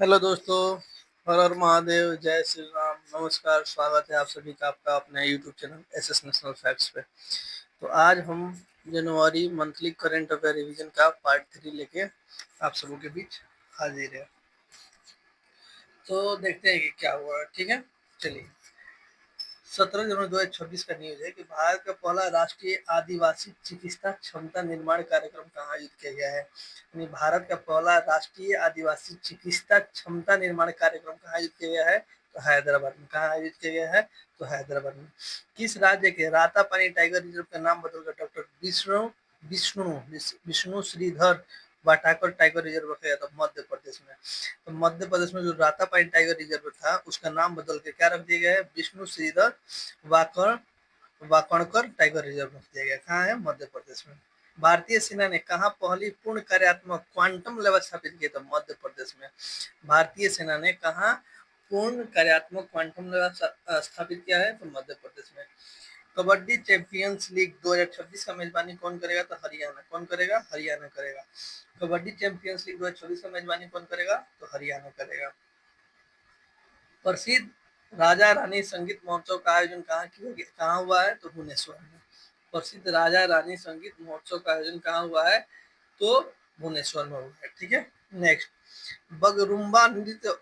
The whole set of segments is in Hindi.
हेलो दोस्तों। हर हर महादेव, जय श्री राम, नमस्कार। स्वागत है आप सभी का आपका अपने YouTube channel SS national facts पे। तो आज हम जनवरी मंथली करंट अफेयर रिवीजन का पार्ट 3 लेके आप सबों के बीच हाजिर है। तो देखते हैं कि क्या हुआ। ठीक है, चलिए। 17 जनवरी 2026 का न्यूज है कि भारत का पहला राष्ट्रीय आदिवासी चिकित्सा क्षमता निर्माण कार्यक्रम कहाँ आयोजित किया गया है। यानी भारत का पहला राष्ट्रीय आदिवासी चिकित्सा क्षमता निर्माण कार्यक्रम कहाँ आयोजित किया गया है, तो हैदराबाद में। कहाँ आयोजित किया गया है, तो हैदराबाद में। किस राज्य के रातापानी टाइगर रिजर्व का नाम बदलकर doctor Vishnu Vishnu Vishnu Shridhar Watakar tiger reserve रखा गया था, मध्य प्रदेश में। तो मध्य प्रदेश में जो रातापानी टाइगर रिजर्व था उसका नाम बदल के क्या रख दिया गया है, विष्णु श्रीधर वाकण वाकणकर टाइगर रिजर्व रख दिया गया। कहाँ है, मध्य प्रदेश में। भारतीय सेना ने कहा पहली पूर्ण कार्यात्मक क्वांटम लैब स्थापित किया था, मध्य प्रदेश में। भारतीय सेना ने कहा पूर्ण कार्यात्मक क्वांटम लैब स्थापित किया है, तो मध्य प्रदेश में। कबड्डी चैंपियंस लीग 2026 का मेजबानी कौन करेगा, तो हरियाणा। कौन करेगा, हरियाणा करेगा। कबड्डी चैंपियंस लीग 2026 का मेजबानी कौन करेगा, तो हरियाणा करेगा। प्रसिद्ध राजा रानी संगीत महोत्सव का आयोजन कहाँ हुआ है, तो भुवनेश्वर में। प्रसिद्ध राजा रानी संगीत महोत्सव का आयोजन कहाँ हुआ है, तो भुवनेश्वर में हुआ है। ठीक है, नेक्स्ट। बगरुम्बा नृत्य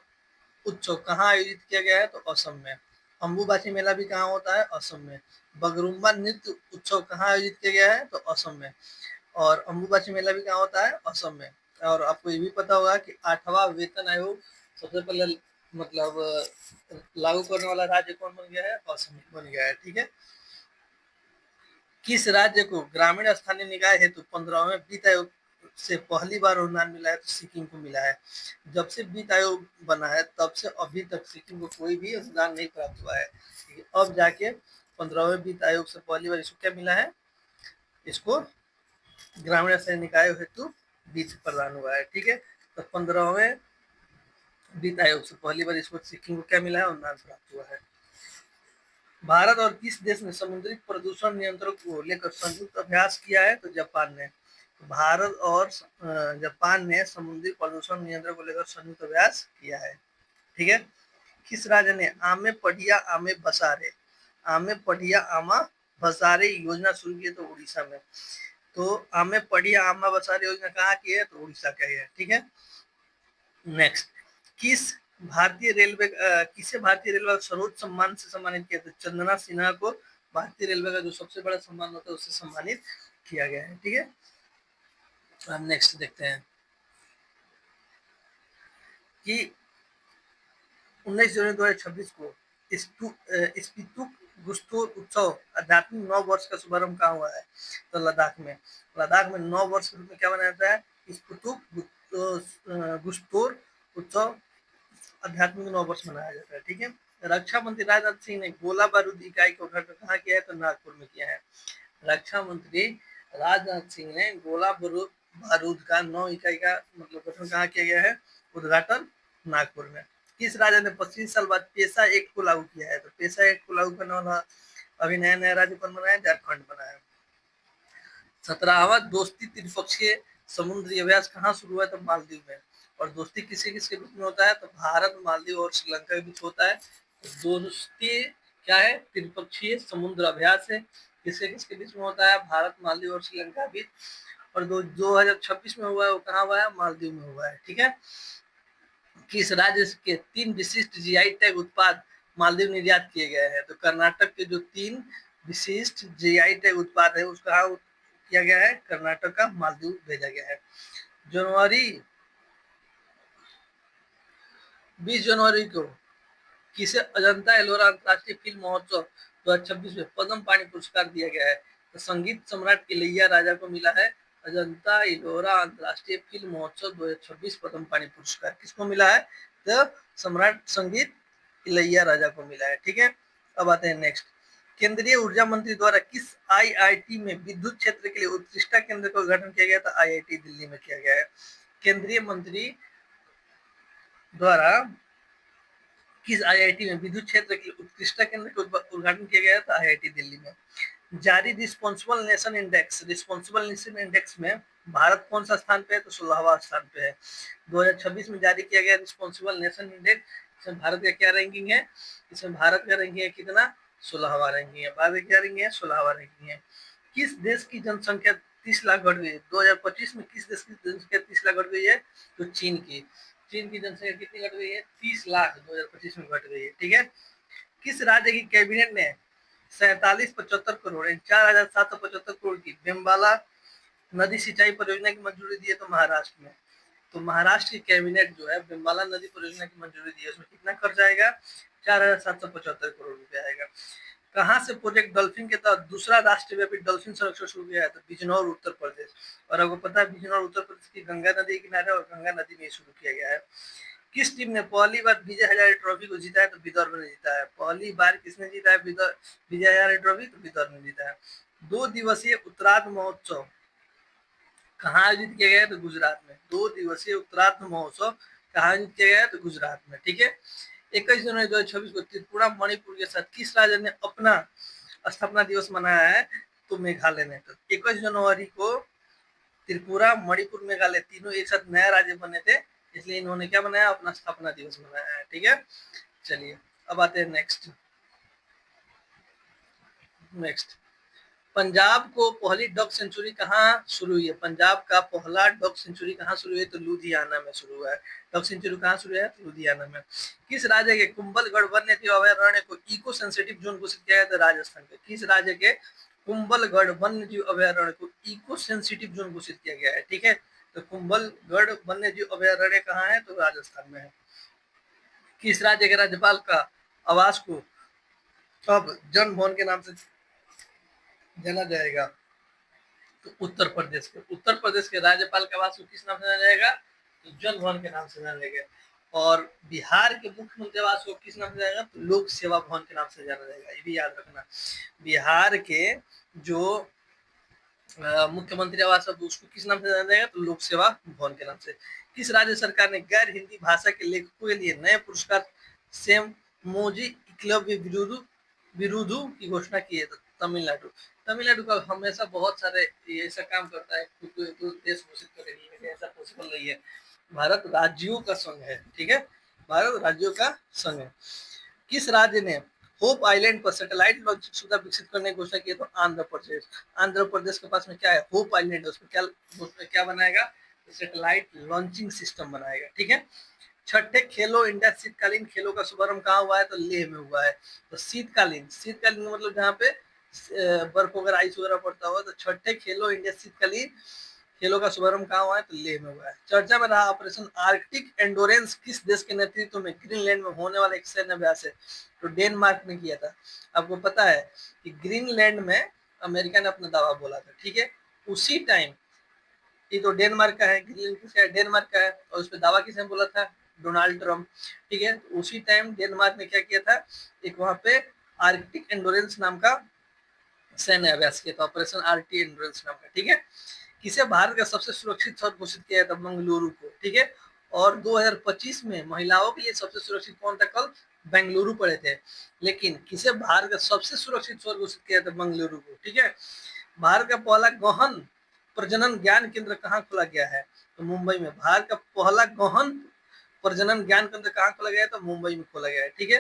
उत्सव कहाँ आयोजित किया गया है, तो असम में। अम्बुबाची मेला भी कहाँ होता है, असम में। बगरुम्बा नृत्य उत्सव कहाँ आयोजित किया गया है, तो असम में। और अम्बुबाची मेला भी कहाँ होता है, असम में। और आपको ये भी पता होगा कि 8वां वेतन आयोग सबसे पहले मतलब लागू करने वाला राज्य कौन बन गया है, असम बन गया है। ठीक है। किस राज्य को ग्रामीण स्थानीय निकाय हेतु 15वें वित्त आयोग से पहली बार अनुदान मिला है, तो सिक्किम को मिला है। जब से वित्त आयोग बना है तब से अभी तक सिक्किम को कोई भी अनुदान नहीं प्राप्त हुआ है। अब जाके 15वें वित्त आयोग से पहली बार इसको क्या मिला है, इसको ग्रामीण स्थानीय निकाय हेतु वित्त प्रदान हुआ है। ठीक है। तो 15वें वित्त आयोग से पहली बार इसको सिक्किम को क्या मिला है, अनुदान प्राप्त हुआ है। भारत और किस देश ने समुद्री प्रदूषण नियंत्रण को लेकर संयुक्त अभ्यास किया है, तो जापान ने। भारत और जापान ने समुद्री प्रदूषण नियंत्रण को लेकर संयुक्त अभ्यास किया है। ठीक है। किस राज्य ने आमे पढ़िया आमे बसारे आमे पढ़िया आमा बसारे योजना शुरू की है, तो उड़ीसा में। तो आमे पढ़िया आमा बसारे योजना कहाँ की है, तो उड़ीसा का है। ठीक है। नेक्स्ट। किस भारतीय रेलवे किसे भारतीय रेलवे का सर्वोच्च सम्मान से सम्मानित किया था, चंदना सिन्हा को भारतीय रेलवे का जो सबसे बड़ा सम्मान होता है उससे सम्मानित किया गया है। ठीक है। अब नेक्स्ट देखते हैं कि 19 जनवरी 2026 को स्पितुक गुस्तोर उत्सव आध्यात्मिक 9 वर्ष का शुभारंभ कहाँ हुआ है, तो लद्दाख में। लद्दाख में 9 वर्ष के रूप में क्या मनाया जाता है, स्पितुक गुस्तोर उत्सव आध्यात्मिक 9 वर्ष मनाया जाता है। ठीक है। रक्षा मंत्री राजनाथ सिंह ने गोला बारूद इकाई का उद्घाटन कहाँ किया है, तो नागपुर में किया है। रक्षा मंत्री राजनाथ सिंह ने गोला बारूद का 9 इकाई का मतलब गठन कहाँ किया गया है, उद्घाटन नागपुर में। किस राज्य ने 25 साल बाद पेशा एक्ट को लागू किया है, तो पेशा एक्ट को लागू करने वाला अभी नया नया राज्य कौन बना है, झारखंड बना है। 17वां दोस्ती त्रिपक्षीय समुद्री अभ्यास कहाँ शुरू हुआ है, तो मालदीव में। और दोस्ती किसके किसके बीच में होता है, तो भारत मालदीव और श्रीलंका के बीच होता है। तो दोस्ती क्या है, त्रिपक्षीय समुद्र अभ्यास है। किसके किसके बीच में होता है, भारत मालदीव और श्रीलंका बीच। और 2026 में हुआ है, वो कहाँ हुआ है, मालदीव में हुआ है। ठीक है। किस राज्य के 3 विशिष्ट जीआई टैग उत्पाद मालदीव निर्यात किए गए हैं, तो कर्नाटक के जो 3 विशिष्ट जीआई टैग उत्पाद है उसका किया गया है, कर्नाटक का मालदीव भेजा गया है। जनवरी 20 जनवरी को किसे अजंता एलोरा अंतर्राष्ट्रीय फिल्म महोत्सव 2026 में पद्म पाणी पुरस्कार दिया गया है, तो संगीत सम्राट इलैया राजा को मिला है अजंता एलोरा अंतर्राष्ट्रीय फिल्म महोत्सव 2026 पद्म पाणी पुरस्कार। किसको मिला है, तो सम्राट संगीत इलैया राजा को मिला है। ठीक है। अब आते हैं नेक्स्ट। केंद्रीय ऊर्जा मंत्री द्वारा किस आईआईटी में विद्युत क्षेत्र के लिए उत्कृष्टता केंद्र का उद्घाटन किया गया था, आईआईटी दिल्ली में किया गया है। केंद्रीय मंत्री द्वारा किस आईआईटी में विद्युत क्षेत्र के उत्कृष्टता केंद्र का उद्घाटन किया गया था, आईआईटी दिल्ली में। जारी रिस्पॉन्सिबल नेशन इंडेक्स में भारत कौन सा स्थान पे है? तो 16वां स्थान पे है। 2026 में जारी किया गया रिस्पॉन्सिबल नेशन इंडेक्स, इसमें भारत का क्या रैंकिंग है? इसमें भारत का रैंकिंग है कितना? 16वां रैंकिंग है। भारत का क्या रैंकिंग है? 16वां रैंकिंग है। किस देश की जनसंख्या 30 लाख घट गई? 2025 में किस देश की जनसंख्या 30 लाख घट गई है? तो चीन की। चीन की जनसंख्या कितनी घट गई है? 30 लाख 2025 में घट गई है। ठीक है। किस राज्य की कैबिनेट ने 4775 करोड़ 4775 करोड़ की बेम्बाला नदी सिंचाई परियोजना की मंजूरी दी है? तो महाराष्ट्र में। तो महाराष्ट्र की कैबिनेट जो है बेम्बाला नदी परियोजना की मंजूरी दी है, उसमें कितना खर्च आएगा? 4775 करोड़ रुपए आएगा। कहाँ से प्रोजेक्ट डॉल्फिन के तहत दूसरा राष्ट्रव्यापी डॉल्फिन संरक्षण शुरू किया है? तो बिजनौर उत्तर प्रदेश। और आपको पता है बिजनौर उत्तर प्रदेश की गंगा नदी के किनारे, और गंगा नदी में शुरू किया गया है। किस टीम ने पहली बार विजय हजारे ट्रॉफी को जीता है? तो विदर्भ ने जीता है। पहली बार किसने जीता है विजय हजारे ट्रॉफी? तो विदर्भ ने जीता है। 2 दिवसीय उत्तरार्ध महोत्सव कहाँ आयोजित किया गया है? तो गुजरात में। 2 दिवसीय उत्तरार्ध महोत्सव कहाँ आयोजित किया गया है? तो गुजरात में। ठीक है। 21 जनवरी 2026 को त्रिपुरा मणिपुर के साथ किस राज्य ने अपना स्थापना दिवस मनाया है? तो मेघालय ने। तो 21 जनवरी को त्रिपुरा मणिपुर मेघालय तीनों एक साथ नया राज्य बने थे, इसलिए इन्होंने क्या बनाया? अपना स्थापना दिवस मनाया है। ठीक है। चलिए अब आते हैं नेक्स्ट। पंजाब को पहली डॉग सेंचुरी कहाँ शुरू हुई है? पंजाब का पहला डॉग सेंचुरी कहाँ शुरू हुई है? तो लुधियाना में शुरू हुआ है। डॉग सेंचुरी कहाँ शुरू है? तो लुधियाना में। किस राज्य के कुंभलगढ़ वन्य जीव अभयारण्य को इको सेंसिटिव जोन घोषित किया गया? तो राजस्थान के। किस राज्य के कुंभलगढ़ वन्य जीव अभयारण्य को इको सेंसिटिव जोन घोषित किया गया है? ठीक है। तो कुंभलगढ़ वन्य जीव अभयारण्य कहाँ है? तो राजस्थान में है। किस राज्य के राज्यपाल का आवास को अब जन भवन के नाम से जाना जाएगा? तो उत्तर प्रदेश के। उत्तर प्रदेश के राज्यपाल के आवास को किस नाम से जाना जाएगा? तो जन भवन के नाम से जाना जाएगा। और बिहार के मुख्यमंत्री आवास को किस नाम से जाएगा? तो लोक सेवा भवन के नाम से जाना जाएगा। ये भी याद रखना। बिहार के जो मुख्यमंत्री आवास है उसको किस नाम से जाना जाएगा? तो लोक सेवा भवन के नाम से। किस राज्य सरकार ने गैर हिंदी भाषा के लेखकों के लिए नए पुरस्कार सेम मोजी एकलव्य विरुदु की घोषणा की है? तो तमिलनाडु। तमिलनाडु का हमेशा बहुत सारे ऐसा काम करता है, तो देश घोषित करेगी, लेकिन ऐसा पॉसिबल नहीं है। भारत राज्यों का संघ है। ठीक है। भारत राज्यों का संघ है। किस राज्य ने होप आइलैंड पर सैटेलाइट लॉन्चिंग सुविधा विकसित करने की घोषणा की है? तो आंध्र प्रदेश। आंध्र प्रदेश के पास में क्या है? होप आइलैंड है। उसमें क्या बनाएगा? तो सैटेलाइट लॉन्चिंग सिस्टम बनाएगा। ठीक है। छठे खेलो इंडिया शीतकालीन खेलों का शुभारंभ कहाँ हुआ है? तो लेह में हुआ है। तो शीतकालीन मतलब जहाँ पे बर्फ वगैरह आइस वगैरह पड़ता हुआ। तो छठे खेलो इंडिया शीतकालीन खेलों का शुभारंभ कहाँ हुआ है? तो लेह में हुआ है। चर्चा में रहा ऑपरेशन आर्कटिक एंडोरेंस किस देश के नेतृत्व में ग्रीनलैंड में होने वाला एक सैन्य अभ्यास है? तो डेनमार्क ने किया था। आपको पता है कि ग्रीनलैंड में अमेरिका ने अपना दावा बोला था। ठीक है। उसी टाइम ये तो डेनमार्क का है, ग्रीनलैंड किसका है? डेनमार्क का है। और उस पर दावा किसने बोला था? Donald Trump. ठीक है। उसी टाइम डेनमार्क ने क्या किया था? एक वहां पे आर्कटिक एंडोरेंस नाम का सैन्य अभ्यास किया था, ऑपरेशन आर्कटिक एंडोरेंस नाम का। ठीक है। किसे भारत का सबसे सुरक्षित शहर घोषित किया था? मंगलुरु को। ठीक है। और 2025 में महिलाओं के लिए सबसे सुरक्षित कौन था? कल बेंगलुरु पड़े थे। लेकिन किसे भारत का सबसे सुरक्षित शहर घोषित किया था? मंगलुरु को। ठीक है। भारत का पहला गहन प्रजनन ज्ञान केंद्र कहाँ खोला गया है? तो मुंबई में। भारत का पहला गहन प्रजनन ज्ञान केंद्र कहाँ खोला गया है? तो मुंबई में खोला गया है। ठीक है।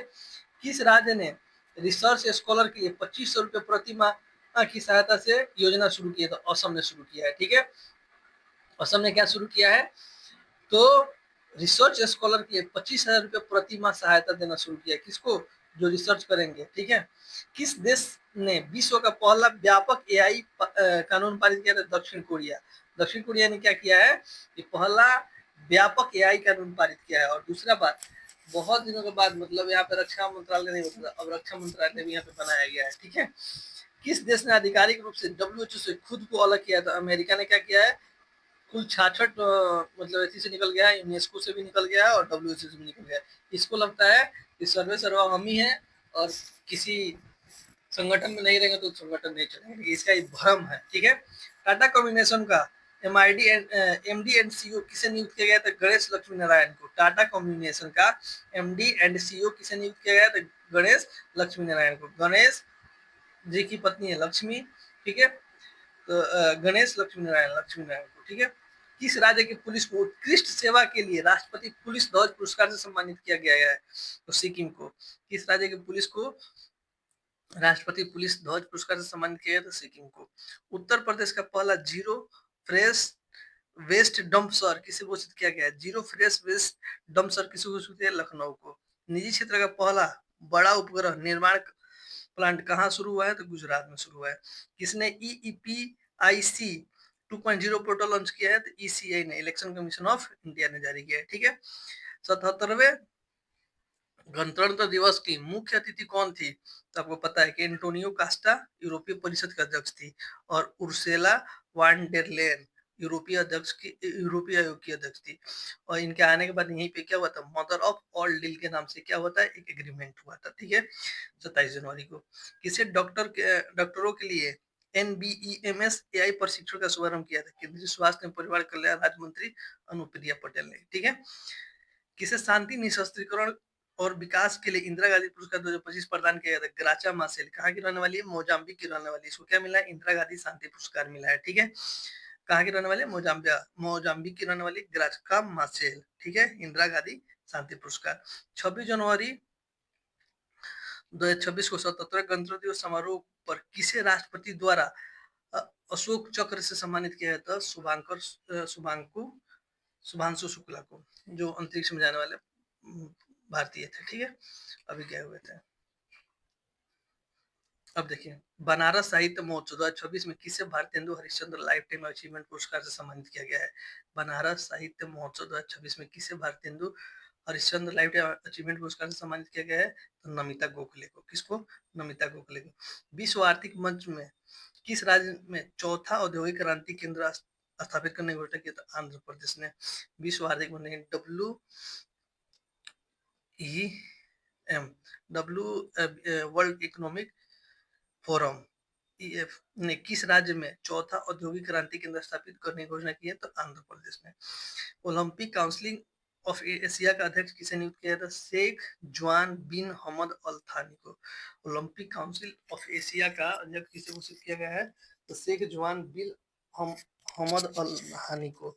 किस राज्य ने रिसर्च स्कॉलर के लिए 2500 रुपए प्रति माह की सहायता से योजना शुरू की है? तो असम ने शुरू किया है। ठीक है। असम ने क्या शुरू किया है? तो रिसर्च स्कॉलर के लिए 25,000 रुपए प्रति माह सहायता देना शुरू किया। किसको? जो रिसर्च करेंगे। ठीक है। किस देश ने विश्व का पहला व्यापक एआई कानून पारित किया था? दक्षिण कोरिया। दक्षिण कोरिया ने क्या किया है? कि पहला व्यापक एआई कानून पारित किया है। और दूसरा बात, बहुत दिनों के बाद, मतलब यहाँ पे रक्षा मंत्रालय नहीं होता, अब रक्षा मंत्रालय भी यहाँ पे बनाया गया है। ठीक है। किस देश ने आधिकारिक रूप से डब्ल्यूएचओ से खुद को अलग किया था? अमेरिका ने क्या किया है? कुल 66 मतलब इसी से निकल गया है, यूनेस्को से भी निकल गया है और डब्ल्यूएचओ से भी निकल गया है। इसको लगता है कि सर्वे सर्वा हम ही है और किसी संगठन में नहीं रहेंगे तो संगठन नहीं चलेगा। इसका एक भ्रम है। ठीक है। टाटा कम्युनिकेशन का एमडी एंड सीईओ किसे नियुक्त किया गया था? गणेश लक्ष्मी नारायण को। टाटा कम्युनिकेशन का एमडी एंड सीईओ किसे नियुक्त किया गया था? गणेश लक्ष्मी नारायण को। गणेश जी की पत्नी है लक्ष्मी। ठीक है। तो गणेश लक्ष्मी नारायण को, ठीक है। किस राज्य की पुलिस को उत्कृष्ट सेवा के लिए राष्ट्रपति पुलिस ध्वज पुरस्कार से सम्मानित किया गया है? तो सिक्किम को। किस राज्य की पुलिस को राष्ट्रपति पुलिस ध्वज पुरस्कार से सम्मानित किया गया? तो सिक्किम को। उत्तर प्रदेश का पहला जीरो फ्रेश वेस्ट डंपसर किसे घोषित किया गया है? जीरो फ्रेश वेस्ट डंपसर किसे घोषित किया? लखनऊ को। निजी क्षेत्र का पहला बड़ा उपग्रह निर्माण प्लांट कहाँ शुरू हुआ है? तो गुजरात में शुरू हुआ है। किसने EEPIC 2.0 पोर्टल लॉन्च किया है? तो ECI ने, इलेक्शन कमीशन ऑफ इंडिया ने जारी किया है, ठीक है। 77वें गणतंत्र दिवस की मुख्य अतिथि कौन थी? तो आपको पता है कि एंटोनियो कास्टा यूरोपीय परिषद के अध्यक्ष थी, और उर्सुला वान डेर लेन यूरोपीय आयोग की अध्यक्ष थी। और इनके आने के बाद यहीं पे क्या हुआ था? मदर ऑफ ऑल डील के नाम से क्या होता है? एक एग्रीमेंट हुआ था, ठीक है, 27 जनवरी को। किसे डॉक्टरों के लिए NBEMS AI प्रशिक्षण का शुभारंभ किया था? केंद्रीय स्वास्थ्य एवं परिवार कल्याण राज्य मंत्री अनुप्रिया पटेल ने, ठीक है। किसे शांति निशस्त्रीकरण और विकास के लिए इंदिरा गांधी पुरस्कार 2025 प्रदान किया गया था? ग्राचा मासेल, कहाँ की रहने वाली है? मोजाम्बिक की रहने वाली है। इसको क्या मिला है? इंदिरा गांधी शांति पुरस्कार मिला है, ठीक है। कहाँ की रहने वाली है? मोजाम्बिक की रहने वाली ग्राचा मासेल, ठीक है। इंदिरा गांधी शांति पुरस्कार। 26 जनवरी 2026 को 77वें गणतंत्र दिवस समारोह पर किसे राष्ट्रपति द्वारा अशोक चक्र से सम्मानित किया जाता? शुभांशु शुक्ला को, जो अंतरिक्ष में जाने वाले भारतीय थे, ठीक है। अभी गए हुए थे। अब देखिए, बनारस साहित्य महोत्सव 2026 में किसे Bharatendu Harishchandra life time achievement पुरस्कार से सम्मानित किया गया है? बनारस साहित्य महोत्सव 2026 में किसे Bharatendu Harishchandra life time achievement पुरस्कार से सम्मानित किया गया है? तो नमिता गोखले को। किसको? नमिता गोखले को। विश्व आर्थिक मंच में किस राज्य में चौथा औद्योगिक क्रांति केंद्र स्थापित करने की घोषणा की? तो आंध्र प्रदेश ने। विश्व आर्थिक मंच WEM world economic forum EF ने किस राज्य में चौथा औद्योगिक क्रांति केंद्र स्थापित करने की घोषणा की है? तो आंध्र प्रदेश ने। ओलंपिक काउंसिल ऑफ एशिया का अध्यक्ष किसे नियुक्त किया था? शेख जुआन बिन हमद अल थानी को। ओलंपिक काउंसिल ऑफ एशिया का अध्यक्ष किसे घोषित किया गया है? तो शेख जुआन बिन हमद अल हानी को।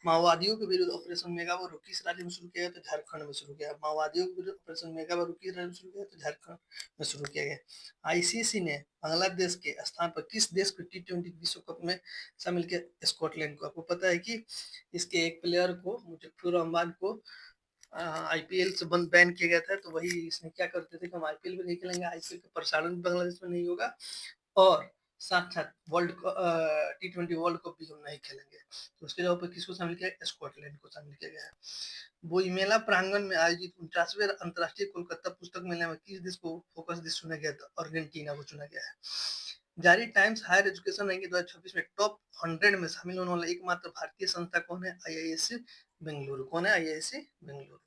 माओवादियों के विरुद्ध ऑपरेशन मेगाबारू किस राज्य में शुरू किया गया? तो झारखंड में शुरू किया। माओवादियों के विरुद्ध ऑपरेशन मेगाबारू किस राज्य में शुरू किया? तो झारखंड में शुरू किया गया। ICC ने बांग्लादेश के स्थान पर किस देश को T20 विश्व कप में शामिल किया? स्कॉटलैंड को। आपको पता है कि इसके एक प्लेयर को, मुजफ्फर रहमान को, IPL से बैन किया गया था। तो वही इसने क्या करते थे कि हम IPL में नहीं खेलेंगे, IPL का प्रसारण बांग्लादेश में नहीं होगा, और साथ साथ T20 वर्ल्ड कप भी हम नहीं खेलेंगे। तो उसके जगह पर किसको शामिल किया? स्कॉटलैंड को शामिल किया गया है। बोईमेला प्रांगण में आयोजित 49वें अंतर्राष्ट्रीय कोलकाता पुस्तक मेले में किस देश को फोकस देश चुना गया? था अर्जेंटीना को चुना गया है। जारी टाइम्स हायर एजुकेशन रैंकिंग 2026 में टॉप 100 में शामिल होने वाला एकमात्र भारतीय संस्था कौन है? IISc बेंगलुरु। कौन है? IISc बेंगलुरु।